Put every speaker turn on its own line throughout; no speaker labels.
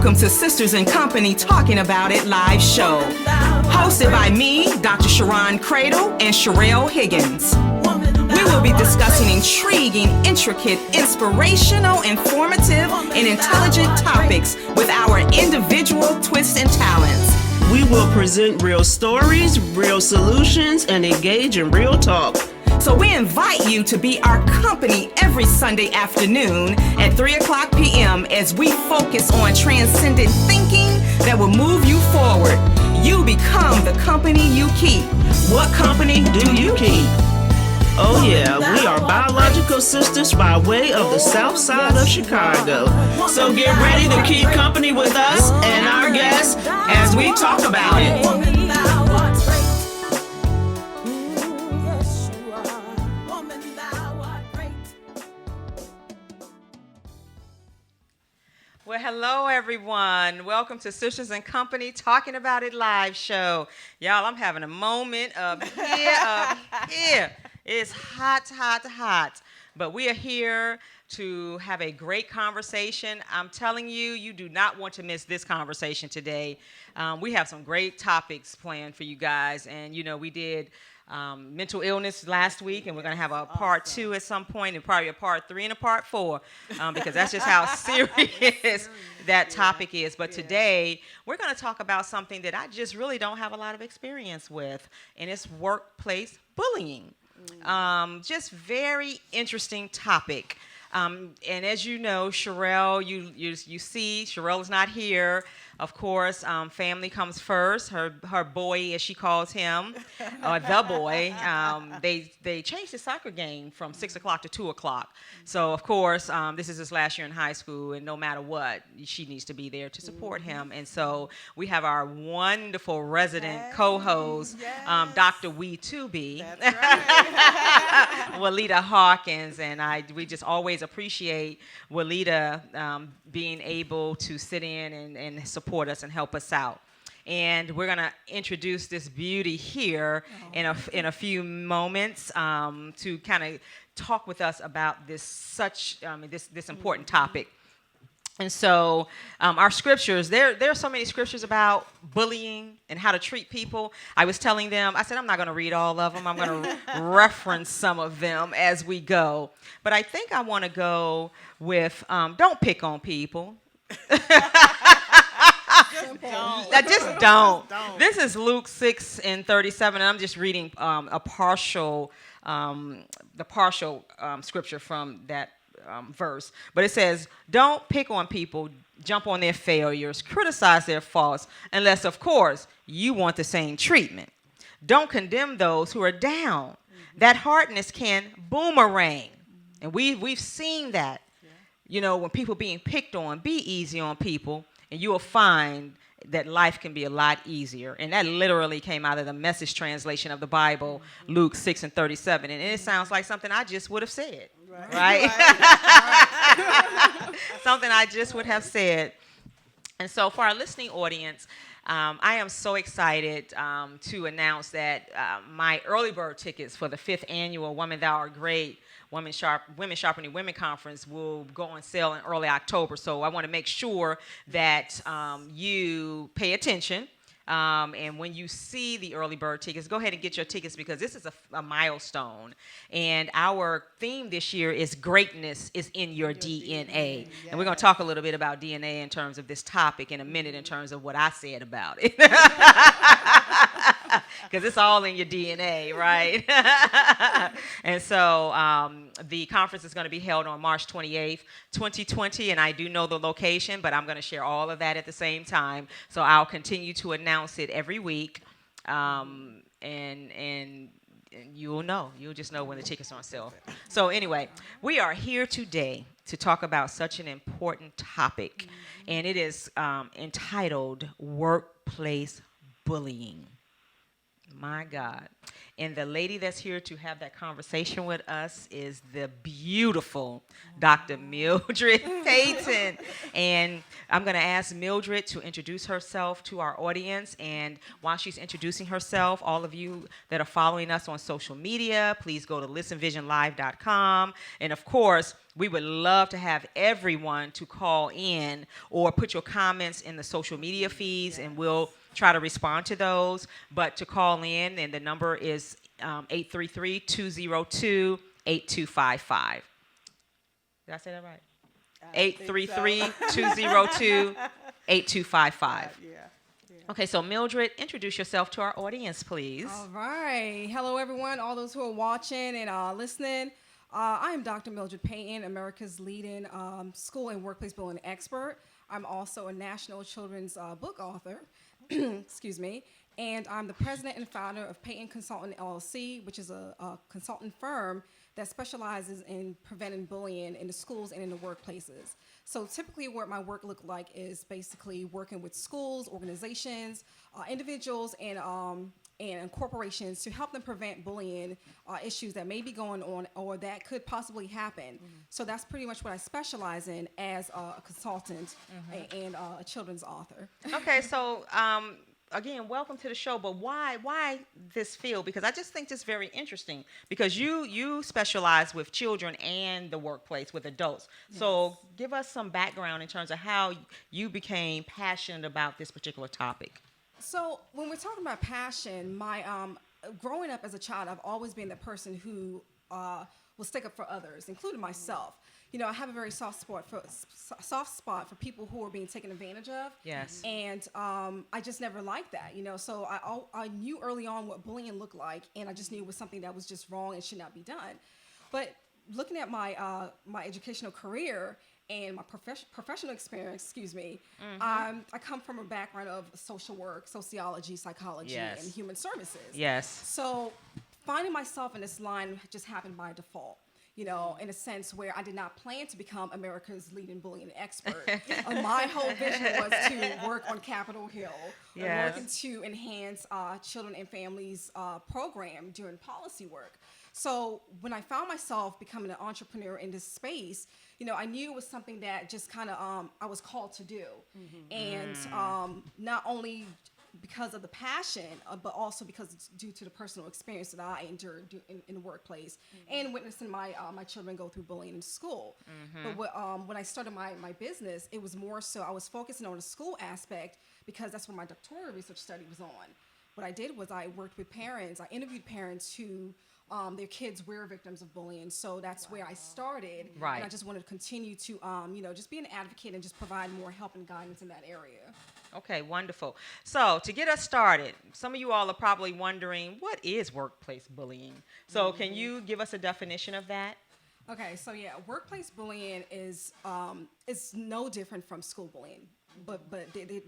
Welcome to Sisters in Company Talking About It live show. Hosted by me, Dr. Sharon Cradle and Sherelle Higgins. We will be discussing intriguing, intricate, inspirational, informative, and intelligent topics with our individual twists and talents.
We will present real stories, real solutions, and engage in real talk.
So we invite you to be our company every Sunday afternoon at 3 o'clock p.m. as we focus on transcendent thinking that will move you forward. You become the company you keep. What company do you keep?
Oh yeah, we are biological sisters by way of the south side of Chicago. So get ready to keep company with us and our guests as we talk about it.
Well, hello, everyone. Welcome to Sisters in Company Talking About It live show. Y'all, I'm having a moment of here. It's hot, hot, hot. But we are here to have a great conversation. I'm telling you, you do not want to miss this conversation today. We have some great topics planned for you guys. And, you know, we did mental illness last week, and we're going to have a part 2 at some point, and probably a part 3 and a part 4, because that's just how serious that topic is. But today, we're going to talk about something that I just really don't have a lot of experience with, and it's workplace bullying. Just very interesting topic. And as you know, Sherelle, you see, Sherelle is not here. Of course, family comes first. Her boy, as she calls him, or the boy, they changed the soccer game from 6 o'clock to 2 o'clock. So, of course, this is his last year in high school, and no matter what, she needs to be there to support him. And so we have our wonderful resident co-host, Dr. We To Be, Walita Hawkins, and we just always appreciate Walita being able to sit in and support us and help us out. And we're going to introduce this beauty here in a few moments to kind of talk with us about this important topic. And so our scriptures, there are so many scriptures about bullying and how to treat people. I was telling them, I said, I'm not going to read all of them. I'm going to reference some of them as we go. But I think I want to go with don't pick on people. Just don't. This is Luke 6:37, and I'm just reading the partial scripture from that verse. But it says, don't pick on people, jump on their failures, criticize their faults, unless, of course, you want the same treatment. Don't condemn those who are down. Mm-hmm. That hardness can boomerang. And we've seen that. Yeah. You know, when people being picked on, be easy on people, and you will find that life can be a lot easier. And that literally came out of the Message translation of the Bible, Luke 6:37. And it sounds like something I just would have said. Right? Something I just would have said. And so for our listening audience, I am so excited to announce that my early bird tickets for the 5th annual Women Thou Art Great Women Sharpening Women Conference will go on sale in early October. So I want to make sure that you pay attention. And when you see the early bird tickets, go ahead and get your tickets, because this is a milestone. And our theme this year is greatness is in your DNA. Yes. And we're going to talk a little bit about DNA in terms of this topic in a minute, in terms of what I said about it. Because it's all in your DNA, right? And so the conference is going to be held on March 28th, 2020, and I do know the location, but I'm going to share all of that at the same time. So I'll continue to announce it every week, and you'll know. You'll just know when the tickets are on sale. So anyway, we are here today to talk about such an important topic, and it is entitled Workplace Bullying. My God. And the lady that's here to have that conversation with us is the beautiful Dr. Mildred Payton. And I'm going to ask Mildred to introduce herself to our audience. And while she's introducing herself, all of you that are following us on social media, please go to listenvisionlive.com. And of course, we would love to have everyone to call in or put your comments in the social media feeds, and we'll try to respond to those. But to call in, and the number is 833-202-8255. Did I say that right? 833-202-8255. Okay, so Mildred, introduce yourself to our audience, please.
All right. Hello, everyone, all those who are watching and listening. I am Dr. Mildred Payton, America's leading school and workplace bullying expert. I'm also a national children's book author. Excuse me. And I'm the president and founder of Payton Consultant LLC, which is a consultant firm that specializes in preventing bullying in the schools and in the workplaces. So typically what my work look like is basically working with schools, organizations, individuals, and corporations to help them prevent bullying issues that may be going on or that could possibly happen. So that's pretty much what I specialize in as a consultant and a children's author.
Okay, so again, welcome to the show. But why this field? Because I just think this is very interesting. Because you specialize with children and the workplace with adults. Yes. So give us some background in terms of how you became passionate about this particular topic.
So when we're talking about passion, my growing up as a child, I've always been the person who will stick up for others, including myself. You know, I have a very soft spot for people who are being taken advantage of.
Yes.
And I just never liked that, you know. So I knew early on what bullying looked like, and I just knew it was something that was just wrong and should not be done. But looking at my my educational career and my professional experience, I come from a background of social work, sociology, psychology,
Yes.
and human services.
Yes.
So finding myself in this line just happened by default, you know, in a sense where I did not plan to become America's leading bullying expert. My whole vision was to work on Capitol Hill,
Yes.
working to enhance children and families program during policy work. So when I found myself becoming an entrepreneur in this space, you know, I knew it was something that just kind of I was called to do. And not only because of the passion, but also because it's due to the personal experience that I endured in the workplace and witnessing my children go through bullying in school. But when I started my business, it was more so I was focusing on the school aspect because that's what my doctoral research study was on. What I did was I worked with parents. I interviewed parents who their kids were victims of bullying. So that's where I started.
Right.
And I just wanted to continue to, you know, just be an advocate and just provide more help and guidance in that area.
Okay, wonderful. So to get us started, some of you all are probably wondering, what is workplace bullying? So can you give us a definition of that?
Okay, so yeah, workplace bullying is no different from school bullying, but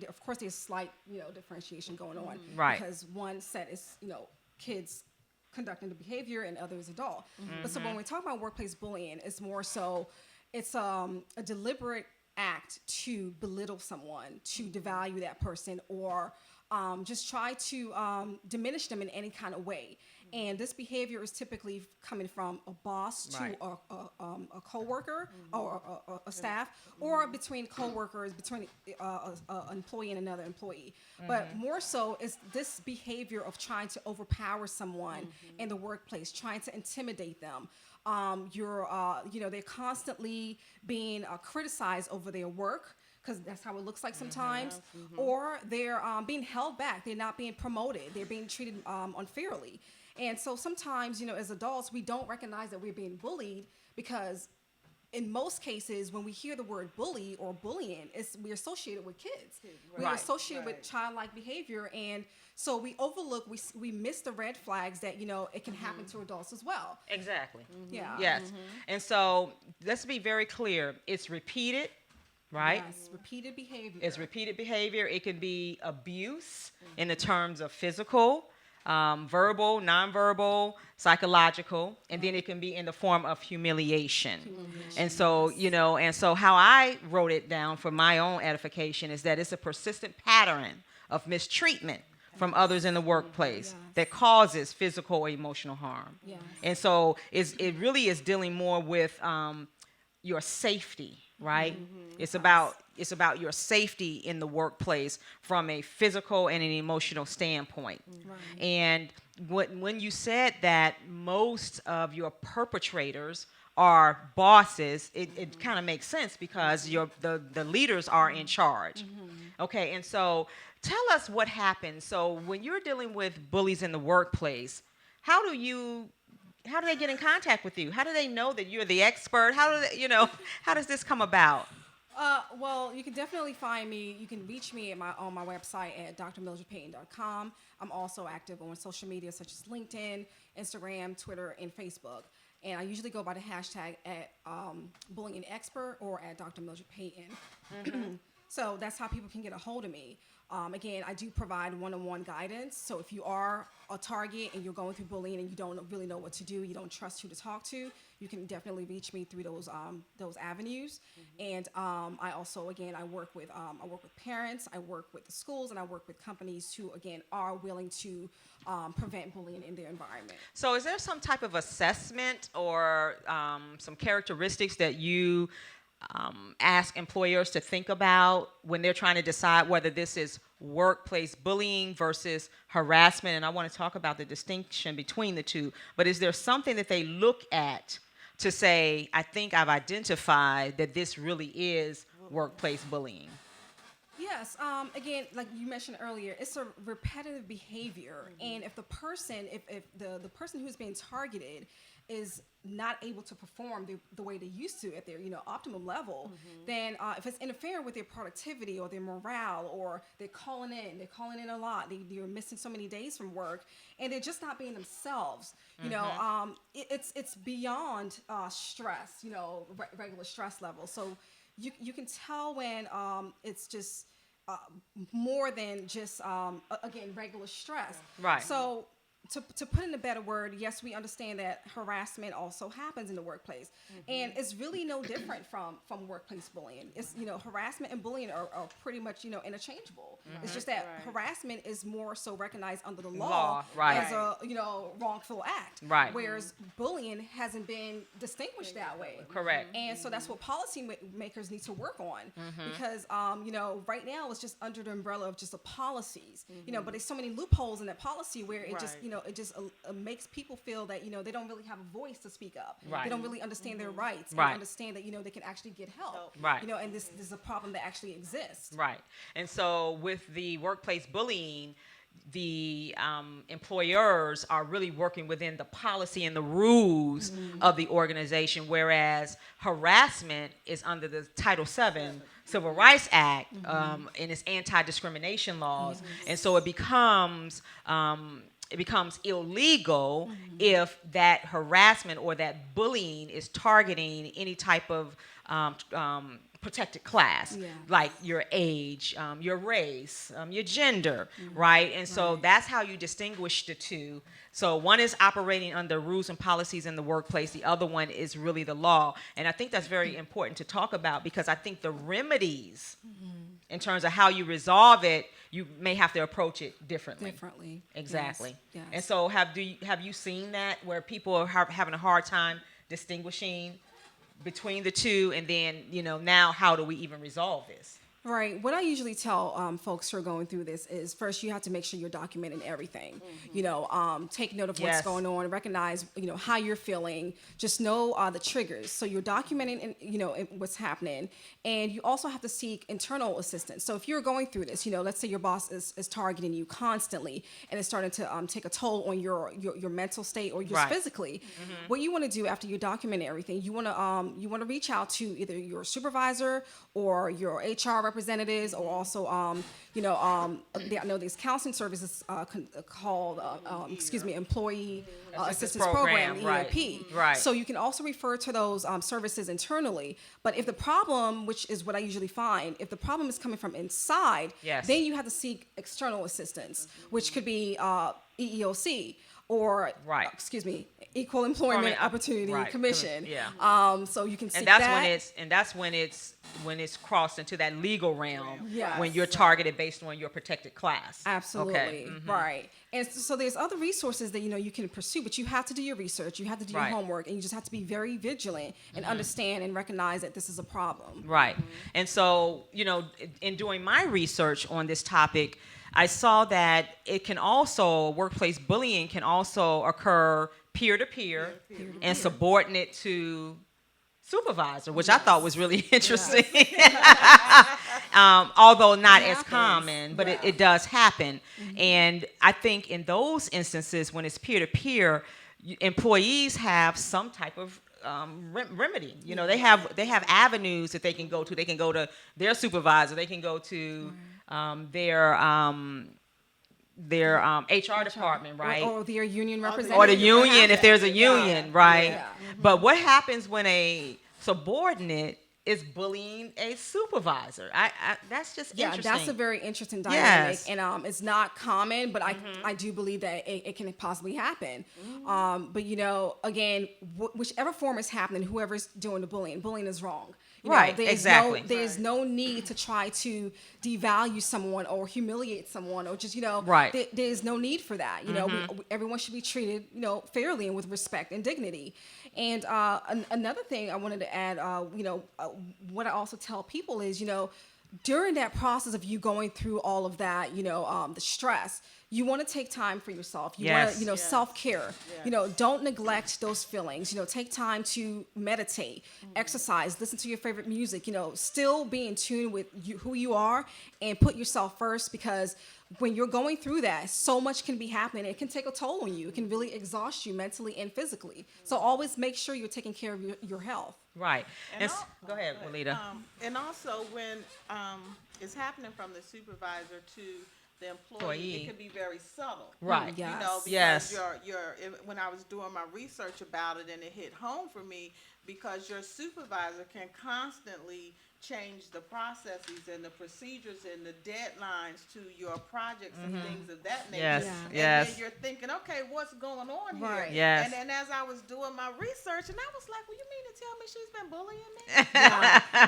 of course there's slight, you know, differentiation going on.
Right.
Because one set is, you know, kids conducting the behavior and others adult. But so when we talk about workplace bullying, it's more so it's a deliberate act to belittle someone, to devalue that person, or just try to diminish them in any kind of way. And this behavior is typically coming from a boss to
Right.
a coworker or a staff, or between coworkers, between an employee and another employee. But more so is this behavior of trying to overpower someone in the workplace, trying to intimidate them. You know, they're constantly being criticized over their work, because that's how it looks like sometimes, or they're being held back. They're not being promoted. They're being treated unfairly. And so sometimes, you know, as adults, we don't recognize that we're being bullied because in most cases, when we hear the word bully or bullying, we're associated with kids. We're
Right.
associated with childlike behavior. And so we overlook, we miss the red flags that, you know, it can happen to adults as well.
Exactly.
Yeah.
Yes. And so let's be very clear. It's repeated, right?
Yes, repeated behavior.
It's repeated behavior. It can be abuse in the terms of physical, verbal, nonverbal, psychological, and then it can be in the form of humiliation. And so, you know, and so how I wrote it down for my own edification is that it's a persistent pattern of mistreatment from others in the workplace
Yes.
that causes physical or emotional harm.
Yes.
And so it really is dealing more with your safety, right? It's about your safety in the workplace from a physical and an emotional standpoint.
Right.
And when you said that most of your perpetrators are bosses, it kind of makes sense because the leaders are in charge. Okay, and so tell us what happens. So when you're dealing with bullies in the workplace, how do they get in contact with you? How do they know that you're the expert? How do they, how does this come about?
Well, you can definitely find me. You can reach me on my website at drmildredpayton.com. I'm also active on social media such as LinkedIn, Instagram, Twitter, and Facebook. And I usually go by the hashtag at bullying expert or at Dr. Mildred Payton. So that's how people can get a hold of me. Again, I do provide one-on-one guidance. So if you are a target and you're going through bullying and you don't really know what to do, you don't trust who to talk to, you can definitely reach me through those avenues. And I also, again, I work with parents, I work with the schools, and I work with companies who, again, are willing to prevent bullying in their environment.
So is there some type of assessment or some characteristics that you ask employers to think about when they're trying to decide whether this is workplace bullying versus harassment? And I want to talk about the distinction between the two. But is there something that they look at to say, I think I've identified that this really is workplace bullying?
Yes. Again, like you mentioned earlier, it's a repetitive behavior, and if the person who's being targeted is not able to perform the way they used to at their optimum level, then if it's interfering with their productivity or their morale, or they're calling in a lot, they're missing so many days from work, and they're just not being themselves. It's beyond stress, regular stress levels. So you can tell when it's just more than just again regular stress.
Right.
So to put in a better word, yes, we understand that harassment also happens in the workplace, and it's really no different from workplace bullying. It's harassment and bullying are pretty much interchangeable. It's just that harassment is more so recognized under the law
right.
as a wrongful act,
right.
Whereas bullying hasn't been distinguished that way.
Correct.
And so that's what policy makers need to work on, because right now it's just under the umbrella of just the policies, but there's so many loopholes in that policy where it just it just makes people feel that they don't really have a voice to speak up.
Right.
They don't really understand their rights,
Right.
and understand that they can actually get help.
Right.
And this is a problem that actually exists.
Right. And so with the workplace bullying, the employers are really working within the policy and the rules of the organization, whereas harassment is under the Title VII Civil Rights Act and its anti-discrimination laws. And so it becomes illegal if that harassment or that bullying is targeting any type of protected class, like your age, your race, your gender, right? And so that's how you distinguish the two. So one is operating under rules and policies in the workplace. The other one is really the law. And I think that's very important to talk about, because I think the remedies in terms of how you resolve it, you may have to approach it differently. Exactly.
Yes.
And so have you seen that where people are having a hard time distinguishing between the two, and then now how do we even resolve this?
Right. What I usually tell folks who are going through this is, first, you have to make sure you're documenting everything. Take note of what's going on, recognize how you're feeling, just know the triggers. So you're documenting what's happening, and you also have to seek internal assistance. So if you're going through this, let's say your boss is targeting you constantly, and it's starting to take a toll on your mental state or just physically. What you want to do after you document everything, you want to reach out to either your supervisor or your HR representatives, or also I know there's counseling services called Employee Assistance Program, EAP.
Right.
So you can also refer to those services internally. But if the problem, which is what I usually find, if the problem is coming from inside, then you have to seek external assistance, which could be EEOC. or
Right.
Equal Employment
Employment
Opportunity
right.
Commission.
Yeah.
So you can seek
And that's
that.
when it's crossed into that legal realm
Yes.
when you're targeted based on your protected class.
Absolutely.
Okay.
Right. And so there's other resources that you can pursue, but you have to do your research, you have to do
Right.
your homework, and you just have to be very vigilant and understand and recognize that this is a problem.
Right. And so, in doing my research on this topic, I saw that workplace bullying can also occur peer to peer and subordinate to supervisor, which I thought was really interesting. Although not as common, but it does happen. And I think in those instances, when it's peer to peer, employees have some type of remedy. They have avenues that they can go to. They can go to their supervisor. They can go to their HR department, right?
Or their union representative.
Or the union if there's a union, right?
Yeah.
But what happens when a subordinate is bullying a supervisor? That's just interesting.
That's a very interesting dynamic,
Yes.
and it's not common, but I do believe that it can possibly happen. But again, whichever form is happening, whoever's doing the bullying is wrong.
Right, exactly.
There's no need to try to devalue someone or humiliate someone or just
Right.
There's no need for that. Everyone should be treated fairly and with respect and dignity. And another thing I wanted to add, what I also tell people is, during that process of you going through all of that, the stress, you want to take time for yourself. You
Yes.
want to, self-care. Don't neglect those feelings. Take time to meditate, exercise, listen to your favorite music. Still be in tune with who you are and put yourself first, because when you're going through that, so much can be happening. It can take a toll on you. It can really exhaust you mentally and physically. So always make sure you're taking care of your health.
Right.
And
Go ahead, Walida.
And also when it's happening from the supervisor to the employee, it can be very subtle.
Right.
Yes.
Because
Yes.
when I was doing my research about it, and it hit home for me, because your supervisor can constantly change the processes and the procedures and the deadlines to your projects and things of that nature.
Yes.
Yeah.
And
Yes.
then you're thinking, okay, what's going on
Right.
here?
Yes.
And then as I was doing my research, and I was like, well, you mean to tell me she's been bullying me?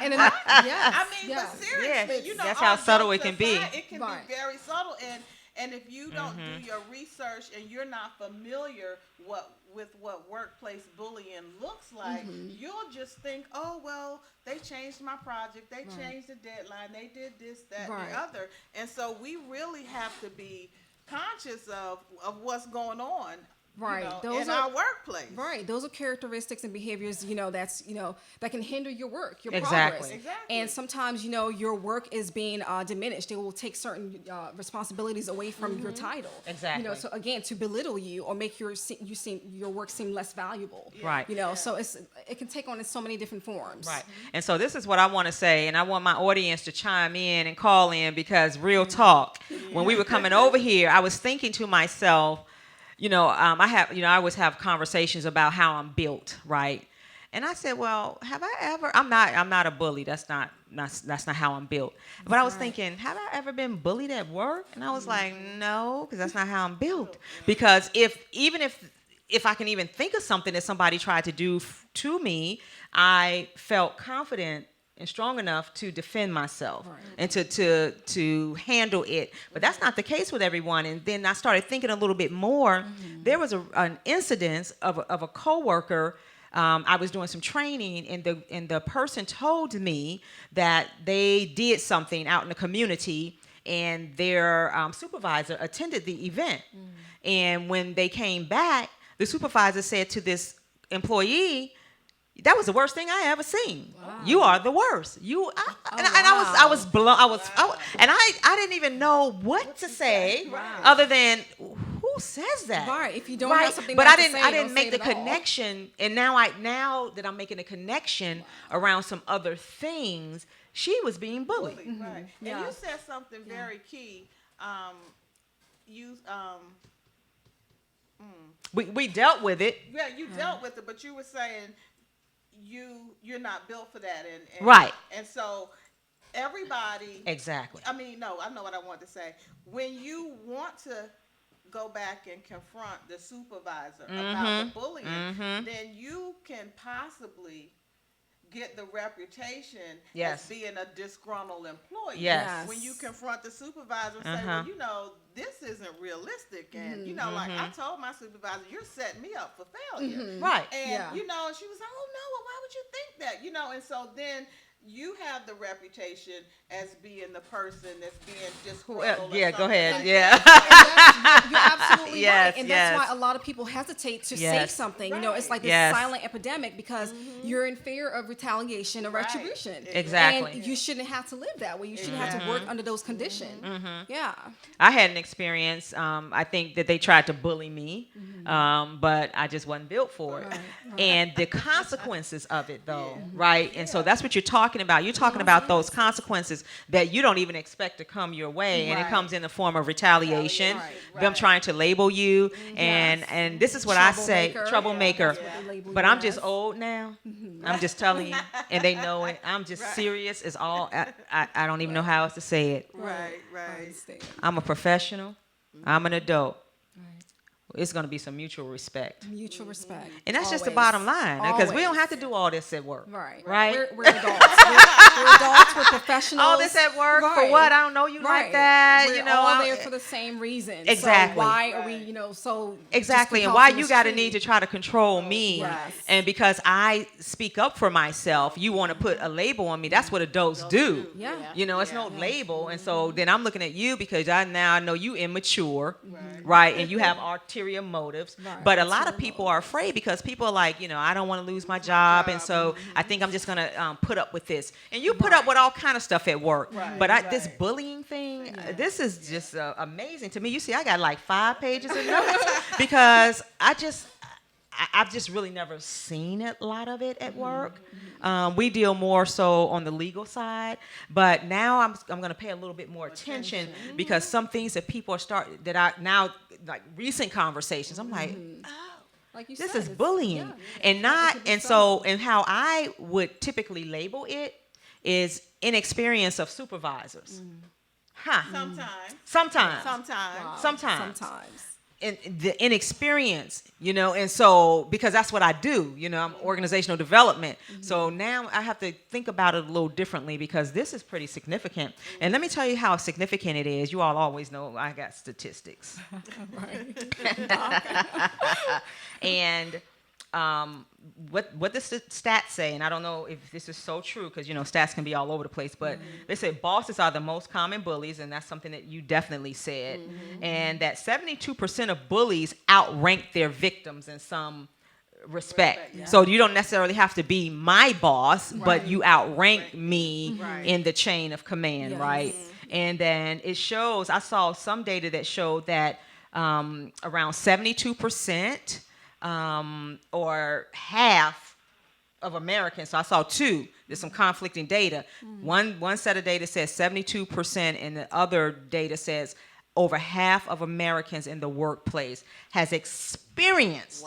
And yes.
I mean,
yes.
but seriously,
Yes.
you know,
That's how
all
subtle
jokes
it can be.
aside, it can
Right.
be very subtle, and if you don't do your research and you're not familiar with what workplace bullying looks like, you'll just think, oh well, they changed my project, they changed the deadline, they did this, that, and
Right.
the other, and so we really have to be conscious of what's going on.
Right.
In our workplace.
Right. Those are characteristics and behaviors, that can hinder your work, your
Exactly.
progress.
Exactly.
And sometimes, your work is being diminished. It will take certain responsibilities away from your title.
Exactly.
So again, to belittle you or make your work seem less valuable.
Right.
So it can take on in so many different forms.
Right. And so this is what I want to say, and I want my audience to chime in and call in, because real talk, when we were coming over here, I was thinking to myself, I always have conversations about how I'm built, right? And I said, well, have I ever? I'm not a bully. That's not how I'm built. But I was thinking, have I ever been bullied at work? And I was like, no, because that's not how I'm built. Because if I can even think of something that somebody tried to do to me, I felt confident and strong enough to defend myself and to handle it. But that's not the case with everyone. And then I started thinking a little bit more. There was an incident of a coworker. I was doing some training, and the person told me that they did something out in the community, and their supervisor attended the event. And when they came back, the supervisor said to this employee, that was the worst thing I ever seen. Wow. You are the worst. I was blown. And I didn't even know what to say other than, who says that?
Right. If you don't have something,
but
nice
I
to say,
didn't
don't
make
say
the
it at all.
connection. And now that I'm making a connection around some other things, she was being bullied.
Right.
Yeah.
And you said something very key.
We dealt with it.
Yeah, you dealt with it, but you were saying you're not built for that, and
Right.
And so everybody.
Exactly.
I mean, no, I know what I want to say. When you want to go back and confront the supervisor about the bullying, then you can possibly get the reputation as being a disgruntled employee.
Yes.
When you confront the supervisor and say, well, you know, this isn't realistic. And, you know, like I told my supervisor, you're setting me up for failure.
Right.
And, you know, she was like, oh, no, well, why would you think that? You know, and so then you have the reputation as being the person that's being disgruntled.
Yeah, go ahead.
And
Yeah.
You're absolutely
Yes,
right. And
yes.
that's why a lot of people hesitate to say
Yes.
something. You know, it's like this
Yes.
silent epidemic because you're in fear of retaliation or retribution.
Exactly.
And you shouldn't have to live that way. You shouldn't have to work under those conditions. Yeah.
I had an experience. I think that they tried to bully me, but I just wasn't built for it.
Right.
And the consequences of it, though, right? And so that's what you're talking about. You're talking about those consequences that you don't even expect to come your way, and it comes in the form of retaliation, them trying to label you, and this is what I say, troublemaker.
That's what they label
But
you
I'm just
as.
old now. I'm just telling you, and they know it. I'm just serious as all. I don't even know how else to say it.
Right.
I'm a professional. I'm an adult. It's going to be some mutual respect.
Mutual respect.
And that's just the
Always.
bottom line, because we don't
Always.
have to do all this at work.
Right.
Right?
We're adults. we're adults. We're professionals.
All this at work for
Right.
what? I don't know you like
Right.
that.
We're
You know,
all there for the same reason.
Exactly.
So why are we, you know, so
exactly.
just
And why
compelled
you
to
got to
treat-
need to try to control me.
Yes.
And because I speak up for myself, you want to put a label on me. That's what adults do.
Yeah.
You know, it's no label. And so then I'm looking at you because I know you immature, right? And you have ulterior motives.
Right.
But a lot of people are afraid because people are like, you know, I don't want to lose my job. And so I think I'm just going to put up with this. And you put up with all kind of stuff at work. But this bullying thing, this is just amazing to me. You see, I got like 5 pages of notes because I've just really never seen a lot of it at work. We deal more so on the legal side, but now I'm going to pay a little bit more attention because some things that people are like recent conversations, I'm like,
Like you
this
said,
is
it's-
bullying,
yeah.
and how I would typically label it is inexperience of supervisors. Sometimes. And the inexperience, you know, and so because that's what I do, you know, I'm organizational development. So now I have to think about it a little differently because this is pretty significant. And let me tell you how significant it is. You all always know I got statistics. And what the stats say, and I don't know if this is so true because, you know, stats can be all over the place, but they say bosses are the most common bullies, and that's something that you definitely said, and that 72% of bullies outrank their victims in some respect. So you don't necessarily have to be my boss, but you outrank me in the chain of command, right? And then it shows, I saw some data that showed that around 72%, or half of Americans. So I saw 2. There's some conflicting data. One set of data says 72%, and the other data says over half of Americans in the workplace has experienced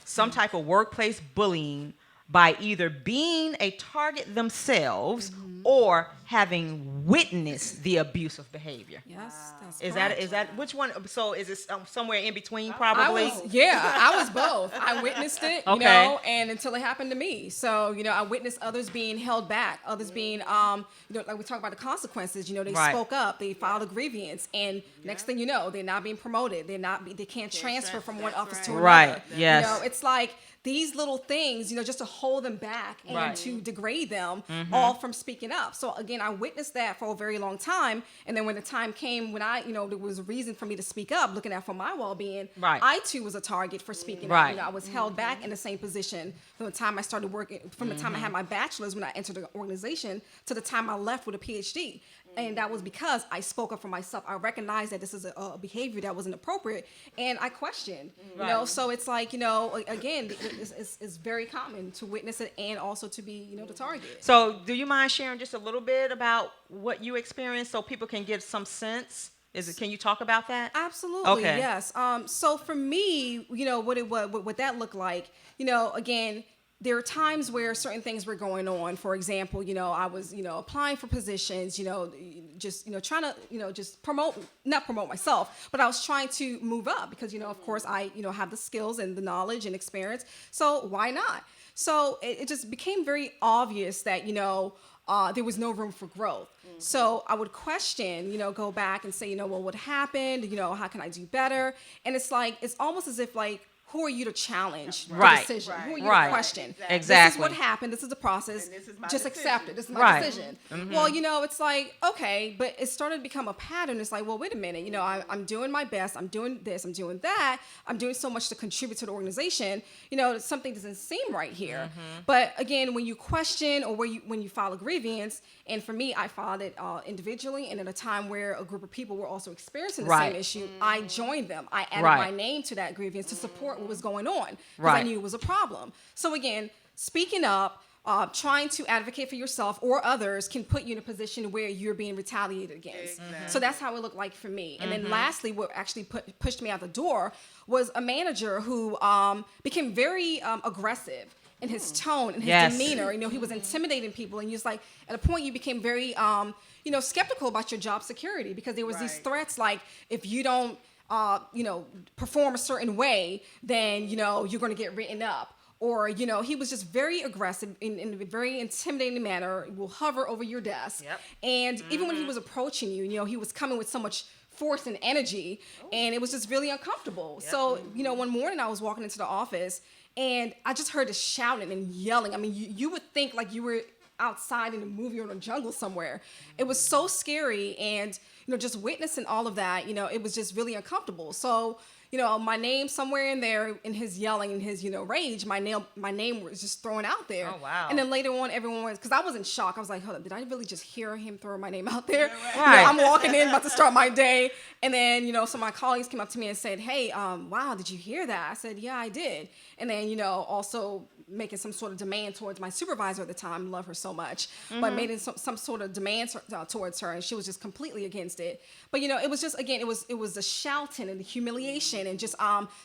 some type of workplace bullying by either being a target themselves or having witnessed the abusive behavior.
Yes, that's
Is
correct.
that which one? So is it somewhere in between probably?
I was both. I witnessed it, you know, and until it happened to me. So, you know, I witnessed others being held back, others being, you know, like we talk about the consequences, you know, they spoke up, they filed a grievance, and next thing you know, they're not being promoted. They can't transfer from one office to another.
Right, yes.
You know, it's like these little things, you know, just to hold them back and
Right.
to degrade them, all from speaking up. So again, I witnessed that for a very long time. And then when the time came when I, you know, there was a reason for me to speak up, looking out for my well-being,
Right.
I too was a target for speaking
Right.
up. You know, I was held back in the same position from the time I started working, from the time I had my bachelor's when I entered the organization to the time I left with a PhD. And that was because I spoke up for myself. I recognized that this is a behavior that wasn't appropriate, and I questioned. You know, so it's like, you know, again, it's very common to witness it and also to be, you know, the target.
So do you mind sharing just a little bit about what you experienced so people can get some sense? Can you talk about that?
Absolutely,
Okay.
yes. So for me, you know, what that looked like, you know, again, there are times where certain things were going on. For example, I was, applying for positions, just, trying to, just not promote myself, but I was trying to move up because, of course I, have the skills and the knowledge and experience. So why not? So it just became very obvious that, there was no room for growth. So I would question, go back and say, well, what happened? How can I do better? And it's like, it's almost as if like, who are you to challenge the decision? Who are you to question? This is what happened. This is the process. Just accept it. This is my decision. Well, it's like, okay, but it started to become a pattern. It's like, well, wait a minute. I'm doing my best. I'm doing this. I'm doing that. I'm doing so much to contribute to the organization. Something doesn't seem right here. But again, when you question or when you file a grievance, and for me, I filed it individually, and at a time where a group of people were also experiencing the same issue, I joined them. I added my name to that grievance to support what was going on because I knew it was a problem. So again, speaking up, trying to advocate for yourself or others can put you in a position where you're being retaliated against. So that's how it looked like for me. And then lastly, what actually pushed me out the door was a manager who became very aggressive in his tone and his demeanor. He was intimidating people, and just like at a point you became very skeptical about your job security because there was these threats like, if you don't perform a certain way, then, you're going to get written up. Or, he was just very aggressive in a very intimidating manner, will hover over your desk. And even when he was approaching you, he was coming with so much force and energy, and it was just really uncomfortable. So, one morning I was walking into the office, and I just heard this shouting and yelling. I mean, you would think like you were outside in a movie or in a jungle somewhere. It was so scary, and just witnessing all of that, it was just really uncomfortable. So, my name somewhere in there, in his yelling and his, rage, my name was just thrown out there.
Oh, wow.
And then later on, everyone was, because I was in shock. I was like, hold up, did I really just hear him throw my name out there?
Right.
I'm walking in, about to start my day. And then, some of my colleagues came up to me and said, hey, wow, did you hear that? I said, yeah, I did. And then, also making some sort of demand towards my supervisor at the time, love her so much, but making some sort of demand towards her, and she was just completely against it. But it was just, again, it was the shouting and the humiliation and just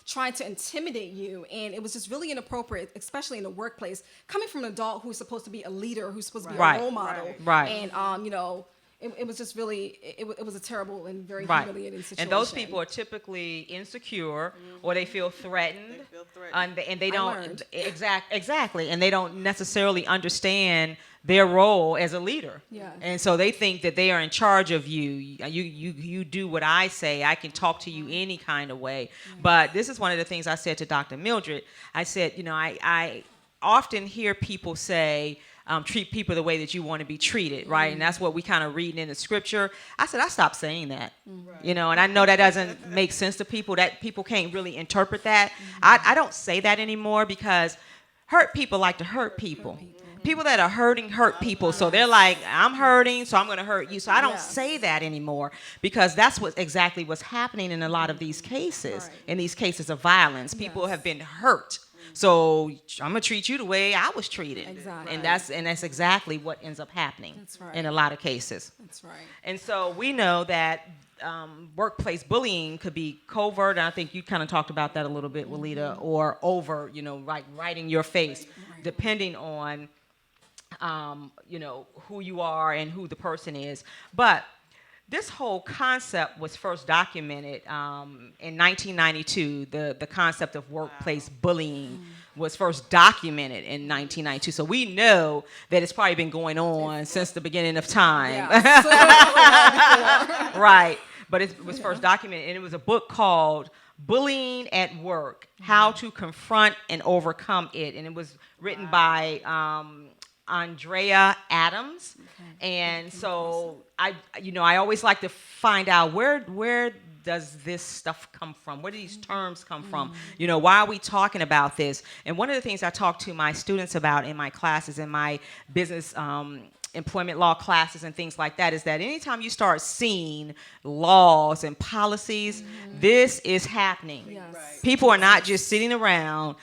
trying to intimidate you, and it was just really inappropriate, especially in the workplace, coming from an adult who's supposed to be a leader, who's supposed to be a role model, and it was just really, it was a terrible and very humiliating situation.
And those people are typically insecure, or they feel threatened, and they don't exactly, and they don't necessarily understand their role as a leader. And so they think that they are in charge of you. You do what I say. I can talk to you any kind of way. But this is one of the things I said to Dr. Mildred. I said, I often hear people say, treat people the way that you want to be treated, right? And that's what we kind of reading in the scripture. I said, I stopped saying that, and I know that doesn't make sense to people, that people can't really interpret that. I don't say that anymore because hurt people like to hurt people. People that are hurting hurt people, so they're like, I'm hurting, so I'm going to hurt you. So I don't say that anymore because that's exactly what's happening in a lot of these cases, in these cases of violence. People have been hurt. So I'm gonna treat you the way I was treated, and that's exactly what ends up happening in a lot of cases. That's right. And so we know that workplace bullying could be covert, and I think you kind of talked about that a little bit, Walida, or over, like right in your face, depending on who you are and who the person is. But this whole concept was first documented in 1992. The concept of workplace bullying was first documented in 1992. So we know that it's probably been going on since the beginning of time. Right. But it was first documented, and it was a book called Bullying at Work, How to Confront and Overcome It. And it was written by Andrea Adams. And so I always like to find out where does this stuff come from? Where do these terms come from? Why are we talking about this? And one of the things I talk to my students about in my classes, in my business employment law classes and things like that, is that anytime you start seeing laws and policies, this is happening. Yes. People are not just sitting around,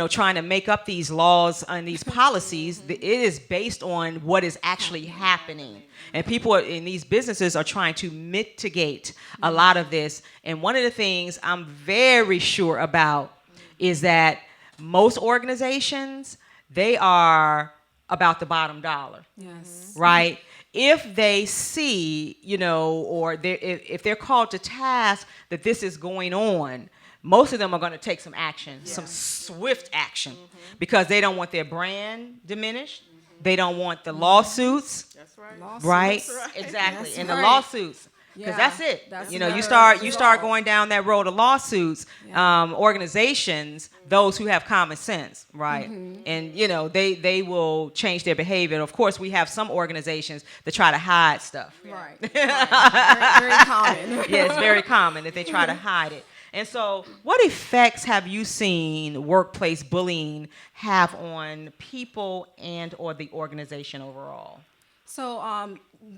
trying to make up these laws and these policies. It is based on what is actually happening. And people in these businesses are trying to mitigate a lot of this. And one of the things I'm very sure about is that most organizations they are about the bottom dollar.
Yes.
Right? If they see, or if they're called to task that this is going on, most of them are going to take some action, some swift action, because they don't want their brand diminished. They don't want the lawsuits.
That's right.
Lawsuits.
Right?
That's right.
Exactly.
That's
and the
right.
lawsuits. Because
Yeah,
that's it.
that's
You
another
start
result.
going down that road of lawsuits, organizations, those who have common sense, right? And they will change their behavior. Of course, we have some organizations that try to hide stuff.
Right. Very, very common.
Yeah, it's very common that they try to hide it. And so, what effects have you seen workplace bullying have on people and or the organization overall?
So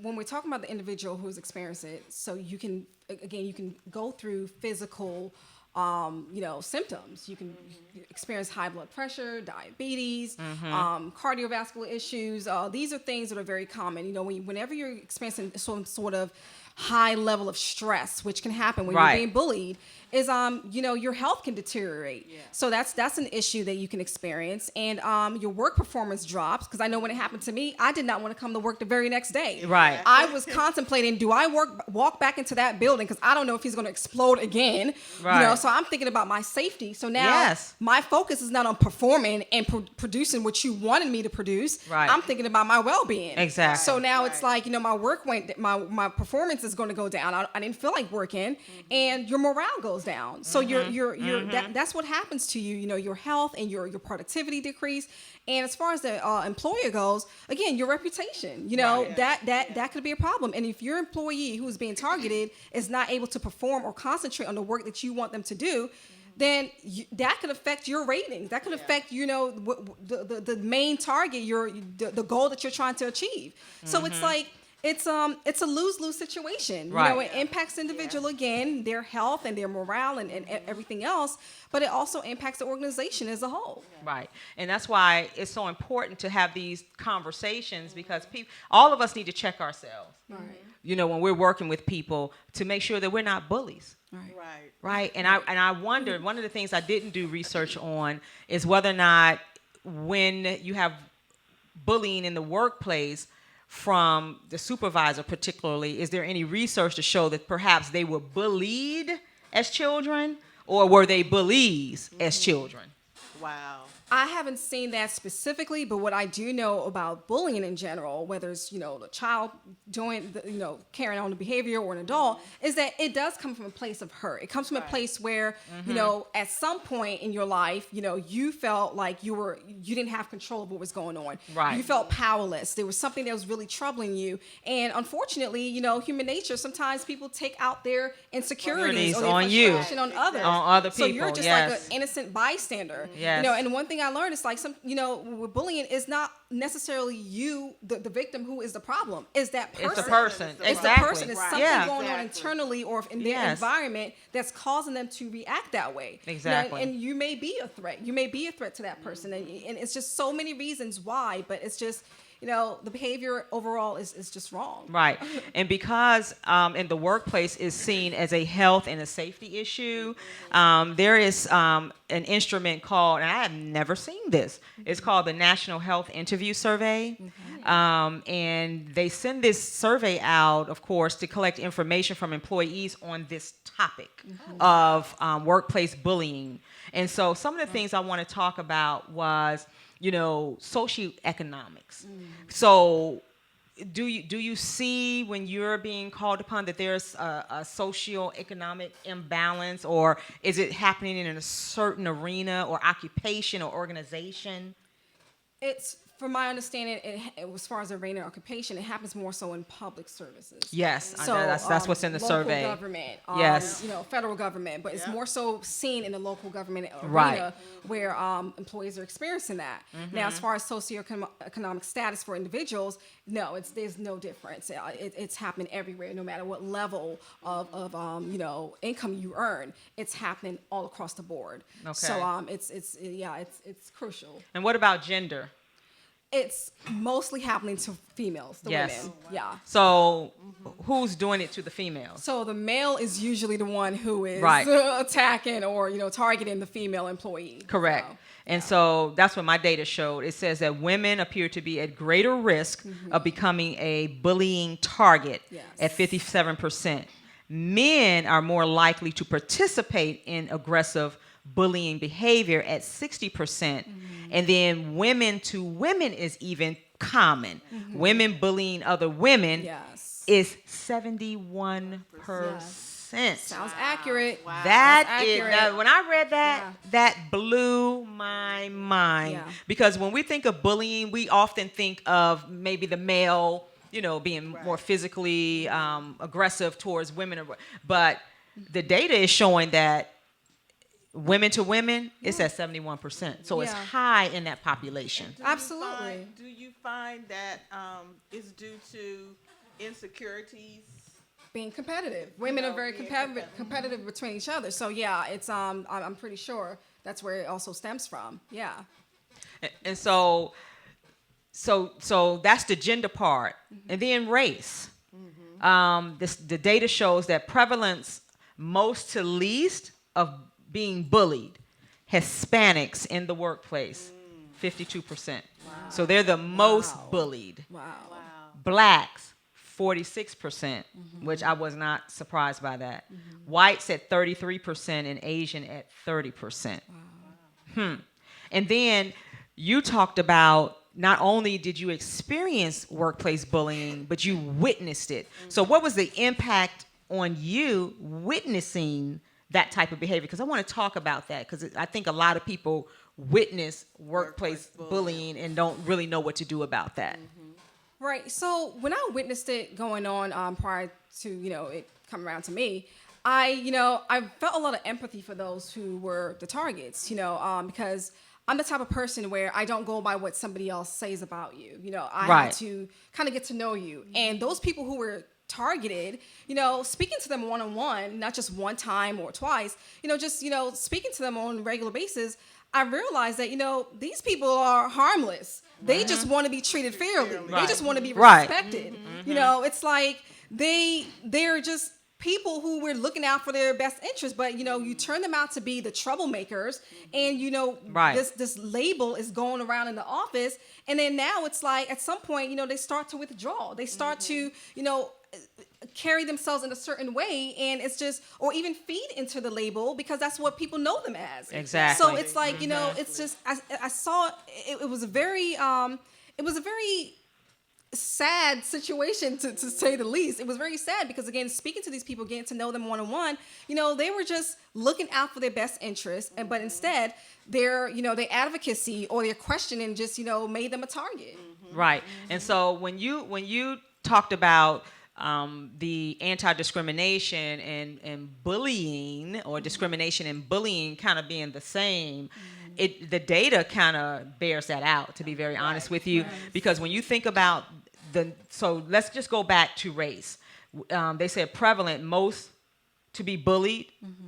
when we're talking about the individual who's experienced it, so you can go through physical, symptoms. You can experience high blood pressure, diabetes, cardiovascular issues. These are things that are very common. Whenever you're experiencing some sort of high level of stress, which can happen when
Right.
you're being bullied, is your health can deteriorate.
Yeah.
So that's an issue that you can experience, and your work performance drops. Because I know when it happened to me, I did not want to come to work the very next day.
Right.
I was contemplating, do I walk back into that building, because I don't know if he's going to explode again.
Right.
So I'm thinking about my safety. So now
Yes.
my focus is not on performing and producing what you wanted me to produce.
Right.
I'm thinking about my well-being.
Exactly.
So now it's like, my work my performance is going to go down. I didn't feel like working, and your morale goes down. So that's what happens to you. Your health and your productivity decrease. And as far as the employer goes, again, your reputation. That could be a problem. And if your employee who is being targeted is not able to perform or concentrate on the work that you want them to do, then that could affect your ratings. That could affect, the main target, the goal that you're trying to achieve. So it's like, it's a lose-lose situation.
Right.
It impacts the individual again, their health and their morale and everything else, but it also impacts the organization as a whole.
Right. And that's why it's so important to have these conversations, because all of us need to check ourselves.
Right.
When we're working with people, to make sure that we're not bullies.
Right.
Right.
Right. And I wondered, one of the things I didn't do research on is whether or not, when you have bullying in the workplace from the supervisor particularly, is there any research to show that perhaps they were bullied as children, or were they bullies as children?
Wow.
I haven't seen that specifically, but what I do know about bullying in general, whether it's, the child doing, carrying on the behavior or an adult, is that it does come from a place of hurt. It comes from a place where, at some point in your life, you felt like you didn't have control of what was going on.
Right.
You felt powerless. There was something that was really troubling you. And unfortunately, human nature, sometimes people take out their insecurities or their
on you.
frustration on others.
On other
So you're
people,
just
yes.
like an innocent bystander.
Yes.
And one thing I learned is like with bullying is not necessarily you, the victim, who is the problem. Is that person?
It's the person.
It's
Exactly.
the person. It's something
Yeah.
going on
Exactly.
internally or in their
Yes.
environment that's causing them to react that way.
Exactly.
And you may be a threat. You may be a threat to that person. And it's just so many reasons why, but it's just, the behavior overall is just wrong.
Right. And because in the workplace is seen as a health and a safety issue, there is an instrument called, and I have never seen this, it's called the National Health Interview Survey. And they send this survey out, of course, to collect information from employees on this topic of workplace bullying. And so some of the things I want to talk about was, socioeconomics. So do you see, when you're being called upon, that there's a socioeconomic imbalance, or is it happening in a certain arena or occupation or organization?
It's, from my understanding, as far as arena occupation, it happens more so in public services.
Yes,
So
that's what's in the
local
survey.
Government,
Yes.
federal government, but it's more so seen in the local government arena,
Right.
where employees are experiencing that. Now, as far as socioeconomic status for individuals, no, there's no difference. It's happening everywhere, no matter what level of income you earn. It's happening all across the board.
Okay.
So it's crucial.
And what about gender?
it's mostly happening to females, the
Yes.
women. Yeah.
So who's doing it to the females?
So the male is usually the one who is
Right.
attacking or targeting the female employee.
Correct.
So,
And so that's what my data showed. It says that women appear to be at greater risk of becoming a bullying target
Yes.
at 57%. Men are more likely to participate in aggressive bullying behavior at 60%. And then women to women is even common. Women bullying other women
yes.
is 71%.
Sounds accurate.
That
That's
is,
accurate.
now, when I read that,
Yeah.
that blew my mind.
Yeah.
Because when we think of bullying, we often think of maybe the male, being more physically aggressive towards women. But the data is showing that women to women, it's at 71%. So it's
Yeah.
high in that population.
Absolutely.
Do you find that is due to insecurities?
Being competitive. Women are very
being
competitive between each other. So yeah, it's I'm pretty sure that's where it also stems from. Yeah.
And so that's the gender part. And then race. The data shows that prevalence most to least of being bullied, Hispanics in the workplace, 52%. So they're the most bullied.
Wow.
Blacks, 46%, which I was not surprised by that. Whites at 33% and Asian at 30%. And then you talked about not only did you experience workplace bullying, but you witnessed it. So what was the impact on you witnessing that type of behavior? Because I want to talk about that, because I think a lot of people witness workplace bullying and don't really know what to do about that.
Right. So when I witnessed it going on prior to it coming around to me, I felt a lot of empathy for those who were the targets. Because I'm the type of person where I don't go by what somebody else says about you. I
Right.
have to kind of get to know you. And those people who were targeted, speaking to them one-on-one, not just one time or twice, just, speaking to them on a regular basis, I realized that, these people are harmless. They just want to be treated fairly. They just want to be
Right.
respected. It's like they're just people who were looking out for their best interest, but you turn them out to be the troublemakers, and
Right.
this label is going around in the office, and then now it's like at some point they start to withdraw. They start to carry themselves in a certain way, and it's just, or even feed into the label because that's what people know them as.
Exactly.
So it's like it's just I saw it was a very sad situation to say the least. It was very sad because, again, speaking to these people, getting to know them one-on-one, they were just looking out for their best interests, but instead their advocacy or their questioning just made them a target.
Right. And so when you talked about the anti-discrimination and bullying, or discrimination and bullying kind of being the same, the data kind of bears that out, to be very honest with you. Because when you think about so let's just go back to race. They said prevalent most to be bullied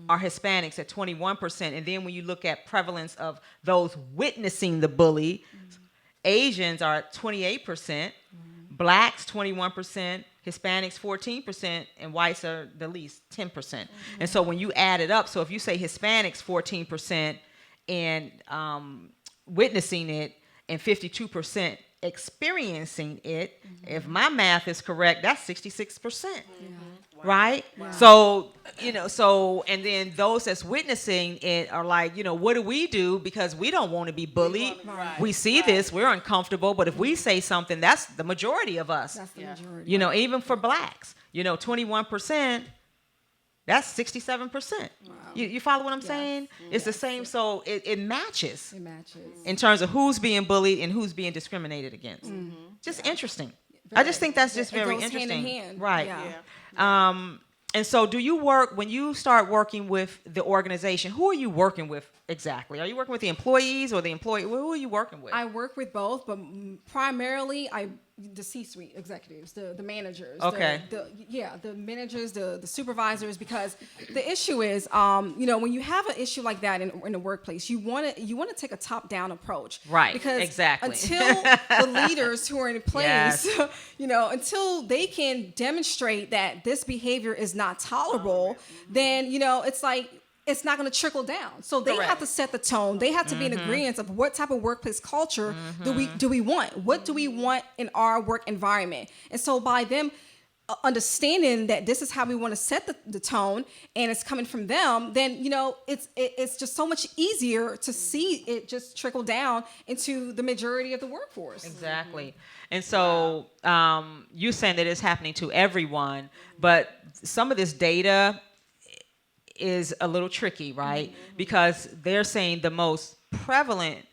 are Hispanics at 21%. And then when you look at prevalence of those witnessing the bully, Asians are at 28%, blacks 21%, Hispanics 14%, and whites are the least 10%. And so when you add it up, so if you say Hispanics 14% and witnessing it, and 52% experiencing it, if my math is correct, that's 66%. Right? Wow. So, and then those that's witnessing it are like, what do we do? Because we don't want to be bullied. We see this, we're uncomfortable, but if we say something, that's the majority of us.
That's the majority.
Even for blacks, 21%, that's 67%. Wow. You follow what I'm saying? It's the same, so it matches. It matches. In terms of who's being bullied and who's being discriminated against. Just interesting. I just think that's just very interesting.
Hand in hand.
Right.
Yeah.
And so when you start working with the organization, who are you working with exactly? Are you working with the employees or the employee? Who are you working with?
I work with both, but primarily the C-suite executives, the managers,
Okay.
the managers, the supervisors, because the issue is, when you have an issue like that in the workplace, you want to take a top-down approach,
Right,
Because
exactly.
until the leaders who are in place,
Yes.
until they can demonstrate that this behavior is not tolerable, then it's like, it's not going to trickle down. So they
Correct.
have to set the tone. They have to be in agreement of what type of workplace culture do we want? What do we want in our work environment? And so by them understanding that this is how we want to set the tone, and it's coming from them, then it's just so much easier to see it just trickle down into the majority of the workforce.
Exactly. And so you're saying that it's happening to everyone, but some of this data is a little tricky, right? Because they're saying the most prevalent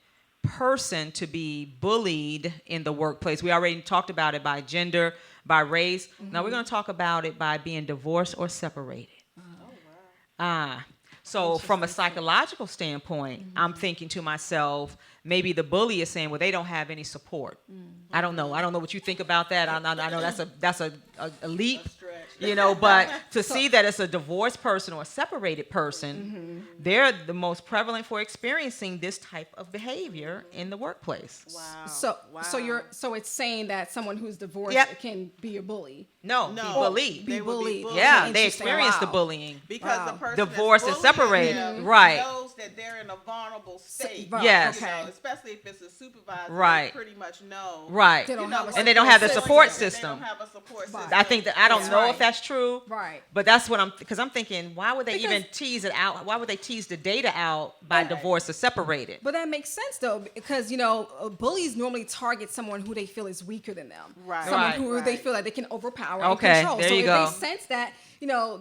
person to be bullied in the workplace, we already talked about it by gender, by race. Now we're going to talk about it by being divorced or separated. So from a psychological standpoint, I'm thinking to myself, maybe the bully is saying, well, they don't have any support. I don't know what you think about that. I know that's a leap, but to see that it's a divorced person or a separated person, they're the most prevalent for experiencing this type of behavior in the workplace.
Wow.
So it's saying that someone who's divorced
Yep.
can be a bully.
No, be bullied.
Be bullied.
Yeah,
Okay,
they
interesting.
experience the
Wow.
bullying.
Because
Wow.
the person
Divorced and
that's bullying
separated.
them
Right.
knows that they're in a vulnerable state.
Right.
Yes.
Especially if it's a supervisor,
Right.
they pretty much know.
Right.
They don't have a
And they don't have the support
They
system.
don't have a support
Right.
system.
I think that I don't
That's
know
right.
if that's true.
Right.
But that's what I'm thinking, why would they
Because-
even tease it out? Why would they tease the data out by
Right.
divorce or separated?
But that makes sense though, because bullies normally target someone who they feel is weaker than them,
Right.
someone
Right.
who they feel like they can overpower
Okay,
and control.
there
So
you
if
go.
they sense that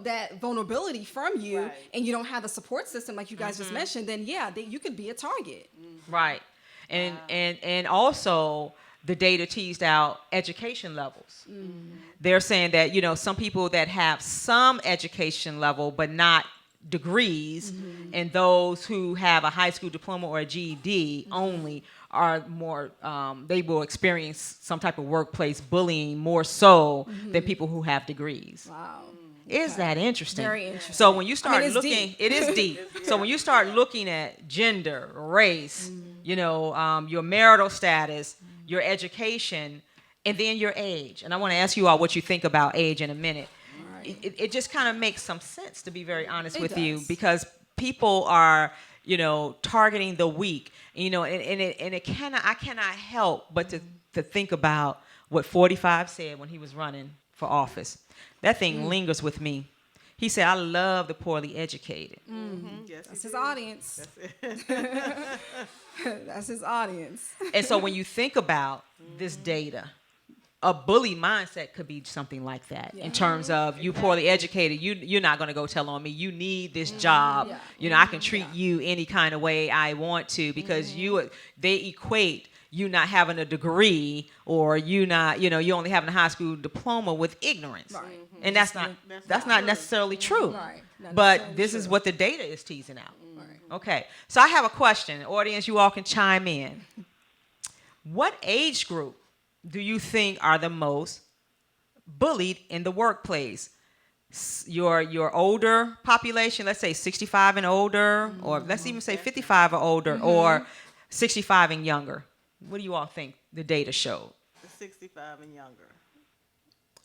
that vulnerability from you,
Right.
and you don't have the support system like you guys just mentioned, then you could be a target.
Right. And also the data teased out education levels. They're saying that, some people that have some education level but not degrees, and those who have a high school diploma or a GED only are more, they will experience some type of workplace bullying more so than people who have degrees.
Wow.
Is that interesting?
Very interesting.
So when you start
it's
looking,
deep.
it is deep. So when you start looking at gender, race, your marital status, your education, and then your age, and I want to ask you all what you think about age in a minute.
Right.
It just kind of makes some sense, to be very honest
It
with you,
does.
because people are, targeting the weak, and it cannot, I cannot help but to think about what 45 said when he was running for office. That thing lingers with me. He said, I love the poorly educated.
Yes,
That's
he
his
did.
audience. That's his audience.
And so when you think about this data, a bully mindset could be something like that, in terms of you poorly educated, you're not going to go tell on me. You need this job.
Yeah.
I can treat you any kind of way I want to, because they equate you not having a degree, or you only having a high school diploma with ignorance.
Right.
And that's not necessarily true.
Right. Not
But
necessarily
this is
true.
what the data is teasing out.
Right.
Okay. So I have a question. Audience, you all can chime in. What age group do you think are the most bullied in the workplace? Your older population, let's say 65 and older, or let's even say 55 or older, or 65 and younger. What do you all think the data showed?
65 and younger.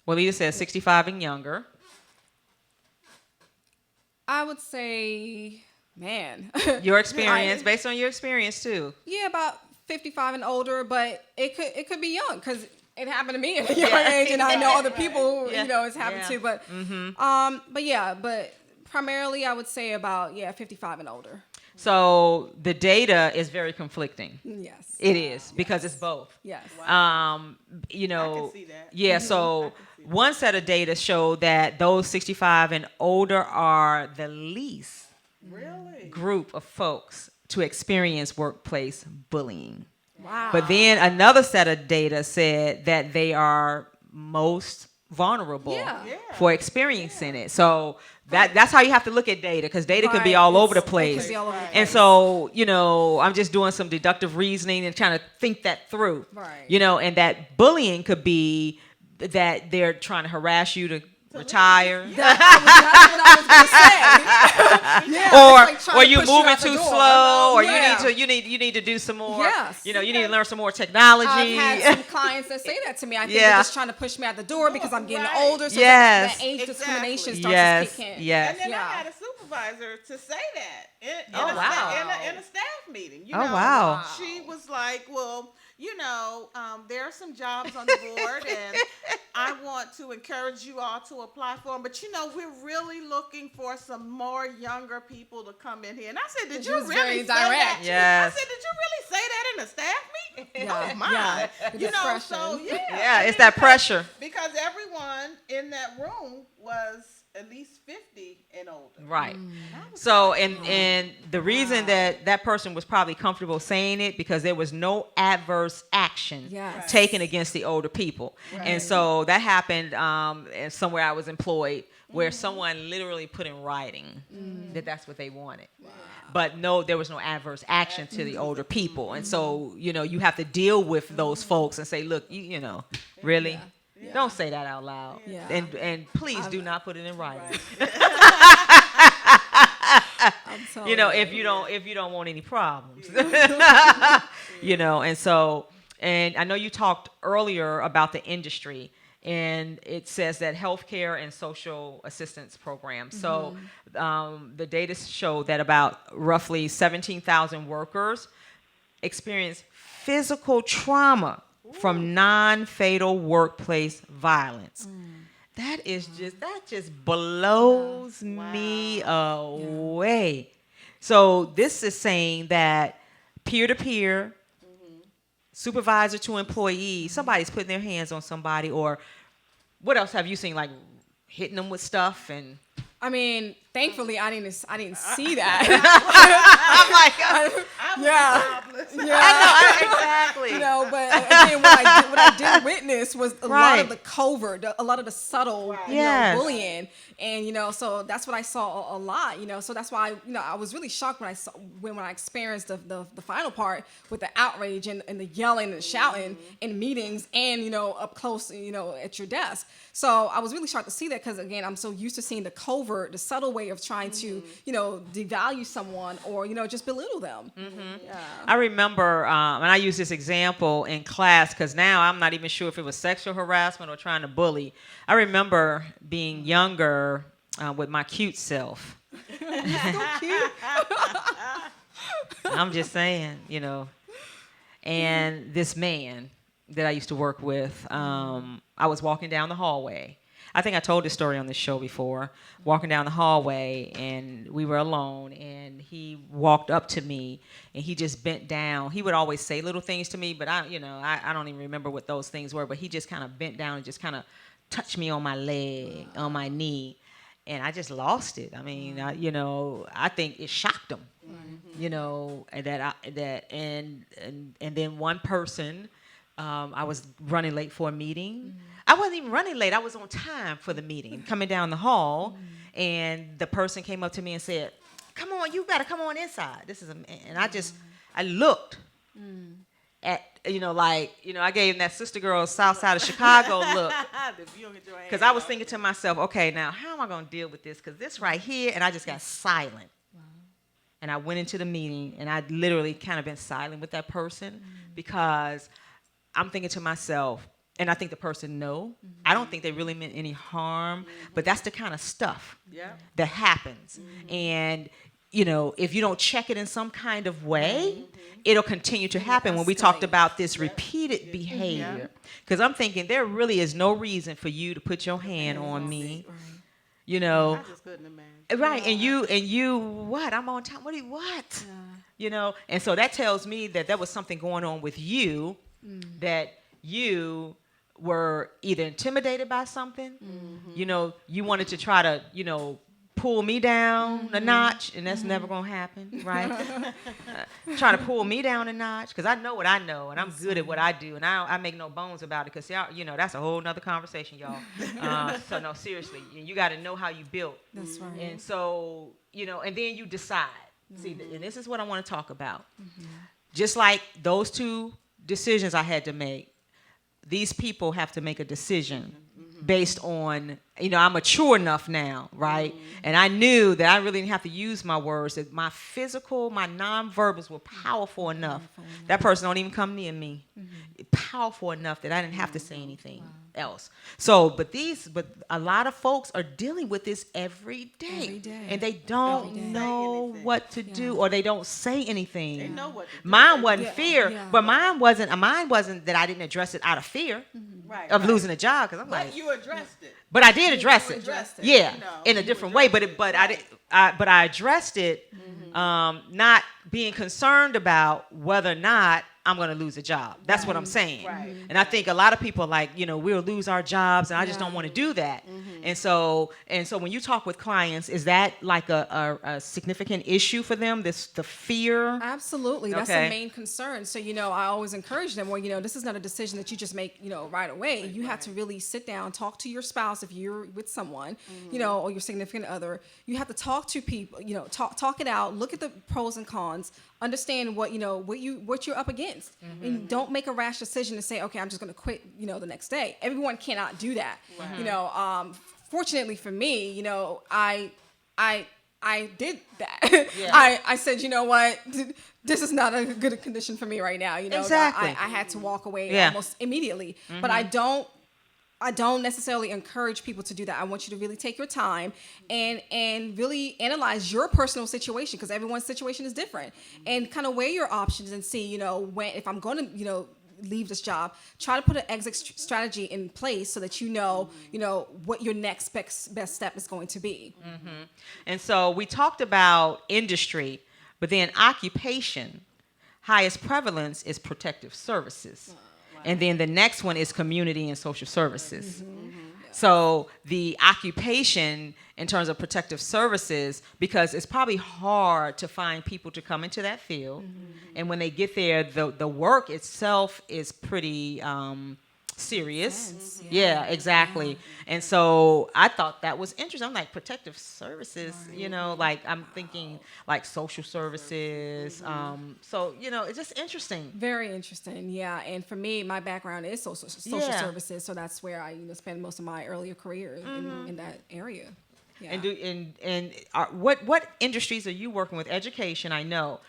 Well, either says 65 and younger.
I would say, man.
Your experience, based on your experience too.
Yeah, about 55 and older, but it could be young, because it happened to me at a young age, and I know other people, it's happened to. But but primarily I would say about 55 and older.
So the data is very conflicting.
Yes.
It is, because it's both.
Yes.
I can see that.
Yeah, so one set of data showed that those 65 and older are the least
Really?
group of folks to experience workplace bullying.
Wow.
But then another set of data said that they are most vulnerable
Yeah.
for experiencing it. So that's how you have to look at data, because data can be all over the
It
place.
can be all over the
And
place.
so, I'm just doing some deductive reasoning and trying to think that through.
Right.
And that bullying could be that they're trying to harass you to retire.
That's what I was gonna say. Yeah, it's like
or
trying to
you
push
moving
out the
too
door.
slow, or
Yeah.
you need to do some more.
Yes.
You need to learn some more technology.
I've had some clients that say that to me. I think they're just trying to push me out the door because I'm getting
Right.
older. So
Yes.
that age discrimination starts
Yes.
to kick in.
Yes.
And then
Yeah.
I had a supervisor to say that in
Oh, wow.
in a staff meeting.
Oh, wow.
She was like, well, there are some jobs on the board, and I want to encourage you all to apply for them. But, we're really looking for some more younger people to come in here. And I said, did
She
you
was
really
very
say that?
direct.
Yes.
I said, did you really say that in a staff meeting?
Yeah.
Oh, my.
Yeah. The discretion.
So, yeah.
Yeah,
And
it's that
because-
pressure.
Because everyone in that room was at least 50 and older.
Right. So, and the reason that person was probably comfortable saying it, because there was no adverse action
Yes.
taken against the older people. And so that happened in somewhere I was employed, where someone literally put in writing that that's what they wanted. But no, there was no adverse action to the older people. And so, you have to deal with those folks and say, look, really? Don't say that out loud.
Yeah.
And please do not put it in writing.
I'm telling
If you don't want any problems. And so, and I know you talked earlier about the industry, and it says that healthcare and social assistance programs. So the data show that about roughly 17,000 workers experience physical trauma from non-fatal workplace violence. That just blows me away. So this is saying that peer-to-peer, supervisor to employee, somebody's putting their hands on somebody, or what else have you seen, like hitting them with stuff? And
I mean, thankfully, I didn't see that.
I'm like,
yeah.
I know, exactly.
But again, what I did witness was a lot of the covert, a lot of the subtle,
Yes.
bullying, and so that's what I saw a lot. So that's why I was really shocked when I experienced the final part with the outrage and the yelling and shouting in meetings and up close, at your desk. So I was really shocked to see that, because again, I'm so used to seeing the covert, the subtle way of trying to devalue someone or just belittle them. Yeah.
I remember, and I use this example in class because now I'm not even sure if it was sexual harassment or trying to bully. I remember being younger with my cute self.
So cute.
I'm just saying, And this man that I used to work with, I was walking down the hallway. I think I told this story on this show before. Walking down the hallway, and we were alone, and he walked up to me, and he just bent down. He would always say little things to me, but I don't even remember what those things were, but he just kind of bent down and just kind of touched me on my leg, on my knee, and I just lost it. I mean, I think it shocked him, and then one person, I was running late for a meeting. I wasn't even running late. I was on time for the meeting, coming down the hall, and the person came up to me and said, "Come on, you gotta come on inside. This is and I looked at, I gave him that sister girl South Side of Chicago look, because I was thinking to myself, okay, now how am I gonna deal with this? Because this right here, and I just got silent. And I went into the meeting, and I literally kind of been silent with that person because I'm thinking to myself, and I think the person I don't think they really meant any harm, but that's the kind of stuff that happens. And, if you don't check it in some kind of way, it'll continue to happen. When we talked about this repeated behavior, because I'm thinking there really is no reason for you to put your hand on me,
I just couldn't imagine.
Right, and you, what? I'm on time. What? And so that tells me that there was something going on with you, that you were either intimidated by something, you wanted to try to, pull me down a notch, and that's never gonna happen, right? Trying to pull me down a notch, because I know what I know, and I'm good at what I do, and I make no bones about it, because y'all, that's a whole nother conversation, y'all. So no, seriously, you got to know how you built.
That's right.
And so, and then you decide. See, and this is what I want to talk about. Just like those two decisions I had to make, these people have to make a decision based on, I'm mature enough now, right? And I knew that I really didn't have to use my words, that my nonverbals were powerful enough. That person don't even come near me. Powerful enough that I didn't have to say anything else. So, but a lot of folks are dealing with this every day. And they don't know what to do, or they don't say anything.
They know what to do.
Mine wasn't fear, but mine wasn't that I didn't address it out of fear of losing a job, because I'm like,
you addressed it.
but I did address it. Yeah, in a
you
different way. But I addressed it, not being concerned about whether or not I'm going to lose a job. That's what I'm saying.
Right.
And I think a lot of people are like, we'll lose our jobs, and I just don't want to do that. And so when you talk with clients, is that like a significant issue for them? The fear?
Absolutely. That's the main concern. So, I always encourage them, well, this is not a decision that you just make, right away. You have to really sit down, talk to your spouse if you're with someone, or your significant other. You have to talk to people, talk it out, look at the pros and cons, understand what you're up against. And don't make a rash decision to say, okay, I'm just going to quit, the next day. Everyone cannot do that. Fortunately for me, I did that. I said, you know what, this is not a good condition for me right now.
Exactly.
I had to walk away almost immediately. But I don't necessarily encourage people to do that. I want you to really take your time and really analyze your personal situation, because everyone's situation is different, and kind of weigh your options and see, if I'm going to, leave this job, try to put an exit strategy in place so that you know what your next best step is going to be.
And so we talked about industry, but then occupation, highest prevalence is protective services. And then the next one is community and social services. So the occupation in terms of protective services, because it's probably hard to find people to come into that field. And when they get there, the work itself is pretty serious.
Intense,
Yeah, exactly. And so I thought that was interesting. I'm like, protective services, like I'm thinking like social services. So, it's just interesting.
Very interesting, yeah. And for me, my background is social services, so that's where I spend most of my earlier career in that area. Yeah.
And what industries are you working with? Education, I know.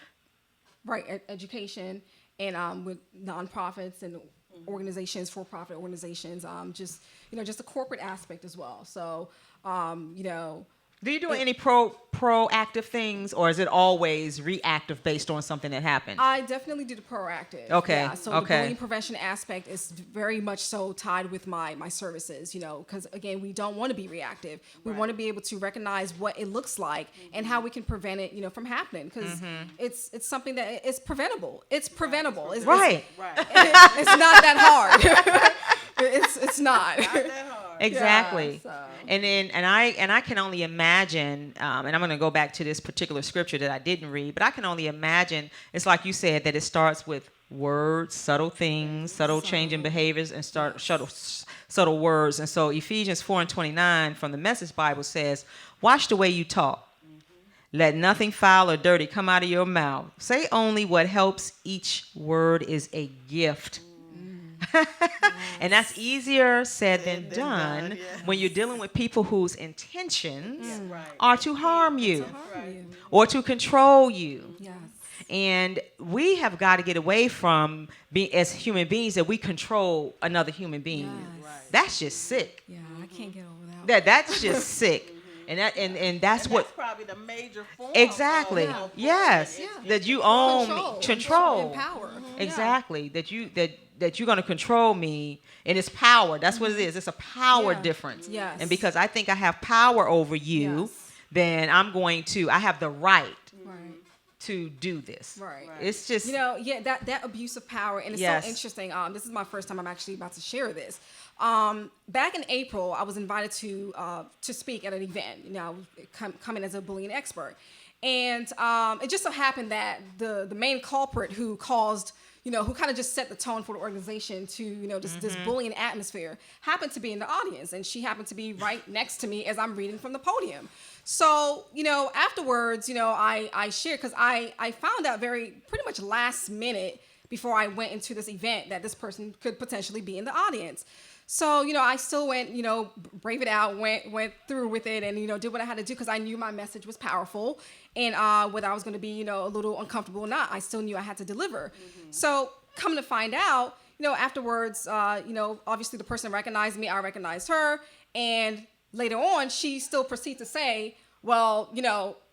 Right, education, and with nonprofits and organizations, for-profit organizations, just the corporate aspect as well. So,
Do you do any proactive things, or is it always reactive based on something that happened?
I definitely do the proactive.
Okay.
Yeah, so the bullying prevention aspect is very much so tied with my services, because again, we don't want to be reactive. We want to be able to recognize what it looks like and how we can prevent it, from happening, because it's something that is preventable. It's preventable. It's not that hard. It's not.
Not that hard.
Exactly.
Yeah, so.
And I can only imagine, and I'm going to go back to this particular scripture that I didn't read, but I can only imagine, it's like you said, that it starts with words, subtle things, subtle change in behaviors, and subtle words. And so Ephesians 4:29 from the Message Bible says, watch the way you talk. Let nothing foul or dirty come out of your mouth. Say only what helps. Each word is a gift. And that's easier said than done when you're dealing with people whose intentions are to harm you or to control you.
Yes.
And we have got to get away from being, as human beings, that we control another human being.
Yes.
That's just sick.
Yeah, I can't get over that.
That's just sick. And that's what
probably the major form.
exactly.
Of
Yes.
it's
That you own
Control.
control.
And power.
Exactly. That you're going to control me, and it's power. That's what it is. It's a power difference.
Yes.
And because I think I have power over you, then I have the right
Right.
to do this.
Right.
It's just
that abuse of power, and it's
Yes.
so interesting. This is my first time I'm actually about to share this. Back in April, I was invited to speak at an event. Coming as a bullying expert, and it just so happened that the main culprit who caused, who kind of just set the tone for the organization to, this bullying atmosphere, happened to be in the audience, and she happened to be right next to me as I'm reading from the podium. So, afterwards, I shared, because I found out pretty much last minute before I went into this event that this person could potentially be in the audience. So, I still went, brave it out, went through with it, and, did what I had to do, because I knew my message was powerful, and whether I was going to be, a little uncomfortable or not, I still knew I had to deliver. So, come to find out, afterwards, obviously the person recognized me, I recognized her, and later on, she still proceeded to say, well,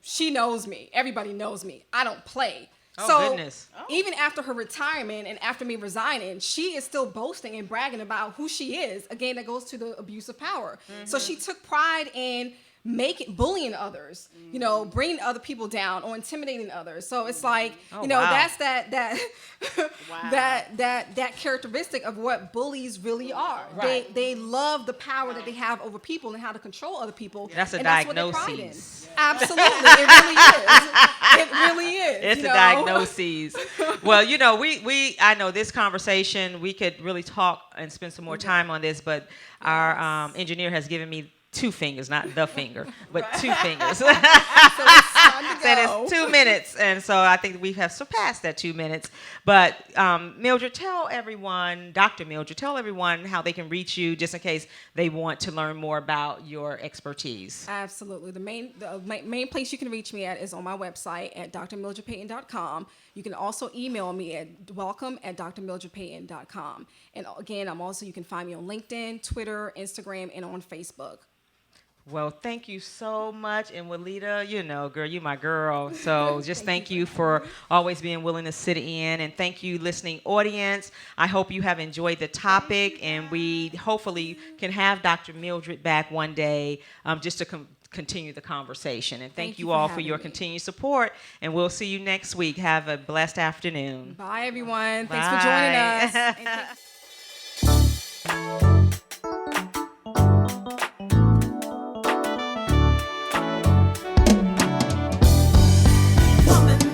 she knows me. Everybody knows me. I don't play.
Oh, goodness.
Even after her retirement and after me resigning, she is still boasting and bragging about who she is. Again, that goes to the abuse of power. So she took pride in bullying others, bringing other people down or intimidating others. So it's like,
wow.
that's that that characteristic of what bullies really are.
Right.
They love the power that they have over people and how to control other people.
That's a
and
diagnosis.
That's what they pride in. Absolutely, it really is. It really is.
It's a diagnosis. Well, I know this conversation, we could really talk and spend some more time on this, but our engineer has given me 2 fingers, not the finger, but 2 fingers.
So it's time to
Said
go.
it's 2 minutes, and so I think we have surpassed that 2 minutes. But Mildred, Dr. Mildred, tell everyone how they can reach you, just in case they want to learn more about your expertise.
Absolutely. The main place you can reach me at is on my website at drmildredpayton.com. You can also email me at welcome@drmildredpayton.com. And again, you can find me on LinkedIn, Twitter, Instagram, and on Facebook.
Well, thank you so much. And Walida, girl, you my girl. So just thank you for always being willing to sit in. And thank you, listening audience. I hope you have enjoyed the topic. And we hopefully can have Dr. Mildred back one day just to continue the conversation. And thank you all for your continued support. And we'll see you next week. Have a blessed afternoon.
Bye, everyone.
Bye.
Thanks for joining us.